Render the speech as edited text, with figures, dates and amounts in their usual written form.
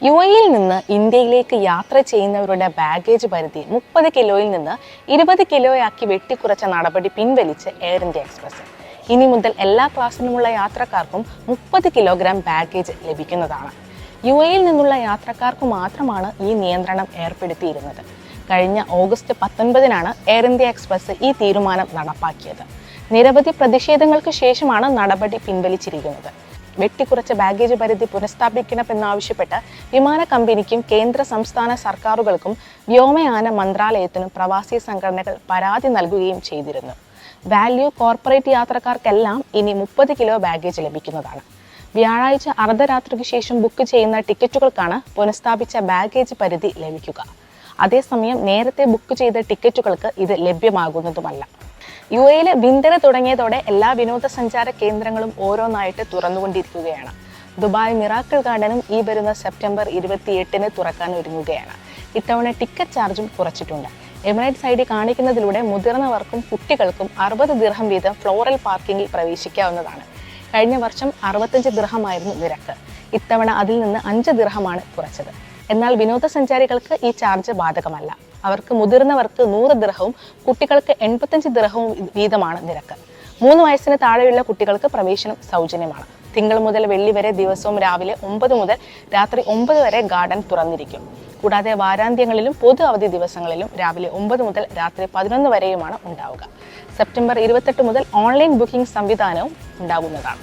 UAE-യിൽ നിന്ന് ഇന്ത്യയിലേക്ക് യാത്ര ചെയ്യുന്നവരുടെ ബാഗേജ് പരിധി 30 കിലോയിൽ നിന്ന് 20 കിലോയാക്കി വെട്ടിക്കുറച്ച നടപടി പിൻവലിച്ച് എയർ ഇന്ത്യ എക്സ്പ്രസ്. ഇനി മുതൽ എല്ലാ ക്ലാസ്സിലുമുള്ള യാത്രക്കാർക്കും 30 കിലോഗ്രാം ബാഗേജ് ലഭിക്കുന്നതാണ്. UAE-യിൽ നിന്നുള്ള യാത്രക്കാർക്ക് മാത്രമാണ് ഈ നിയന്ത്രണം ഏർപ്പെടുത്തിയിരുന്നത്. കഴിഞ്ഞ ഓഗസ്റ്റ് 19-നാണ് എയർ ഇന്ത്യ എക്സ്പ്രസ് ഈ തീരുമാനം നടപ്പാക്കിയത്. നിരവധി പ്രതിഷേധങ്ങൾക്ക് ശേഷമാണ് നടപടി പിൻവലിച്ചിരിക്കുന്നത്. വെട്ടിക്കുറച്ച ബാഗേജ് പരിധി പുനഃസ്ഥാപിക്കണമെന്നാവശ്യപ്പെട്ട് വിമാന കമ്പനിക്കും കേന്ദ്ര സംസ്ഥാന സർക്കാരുകൾക്കും വ്യോമയാന മന്ത്രാലയത്തിനും പ്രവാസി സംഘടനകൾ പരാതി നൽകുകയും ചെയ്തിരുന്നു. വാല്യൂ കോർപ്പറേറ്റ് യാത്രക്കാർക്കെല്ലാം ഇനി 30 കിലോ ബാഗേജ് ലഭിക്കുന്നതാണ്. വ്യാഴാഴ്ച അർദ്ധരാത്രിക്ക് ശേഷം ബുക്ക് ചെയ്യുന്ന ടിക്കറ്റുകൾക്കാണ് പുനഃസ്ഥാപിച്ച ബാഗേജ് പരിധി ലഭിക്കുക. അതേസമയം നേരത്തെ ബുക്ക് ചെയ്ത ടിക്കറ്റുകൾക്ക് ഇത് ലഭ്യമാകുന്നതുമല്ല. UAE-യിലെ വിന്റർ തുടങ്ങിയതോടെ എല്ലാ വിനോദസഞ്ചാര കേന്ദ്രങ്ങളും ഓരോന്നായിട്ട് തുറന്നുകൊണ്ടിരിക്കുകയാണ്. ദുബായ് മിറാക്കിൾ ഗാർഡനും ഈ വരുന്ന സെപ്റ്റംബർ 28-ന് തുറക്കാൻ ഒരുങ്ങുകയാണ്. ഇത്തവണ ടിക്കറ്റ് ചാർജും കുറച്ചിട്ടുണ്ട്. എമിറേറ്റ്സ് ID കാണിക്കുന്നതിലൂടെ മുതിർന്നവർക്കും കുട്ടികൾക്കും 60 ദിർഹം വീതം ഫ്ലോറൽ പാർക്കിങ്ങിൽ പ്രവേശിക്കാവുന്നതാണ്. കഴിഞ്ഞ വർഷം 65 ദിർഹമായിരുന്നു നിരക്ക്. ഇത്തവണ അതിൽ നിന്ന് 5 ദിർഹമാണ് കുറച്ചത്. എന്നാൽ വിനോദസഞ്ചാരികൾക്ക് ഈ ചാർജ് ബാധകമല്ല. അവർക്ക് മുതിർന്നവർക്ക് 100 ദിർഹവും കുട്ടികൾക്ക് 85 ദിർഹവും വീതമാണ് നിരക്ക്. 3 വയസ്സിന് താഴെയുള്ള കുട്ടികൾക്ക് പ്രവേശനം സൗജന്യമാണ്. തിങ്കൾ മുതൽ വെള്ളി വരെ ദിവസവും രാവിലെ 9 മുതൽ രാത്രി 9 വരെ ഗാർഡൻ തുറന്നിരിക്കും. കൂടാതെ വാരാന്ത്യങ്ങളിലും പൊതു അവധി ദിവസങ്ങളിലും രാവിലെ 9 മുതൽ രാത്രി 11 വരെയുമാണ് ഉണ്ടാവുക. സെപ്റ്റംബർ 28 മുതൽ ഓൺലൈൻ ബുക്കിംഗ് സംവിധാനവും ഉണ്ടാകുന്നതാണ്.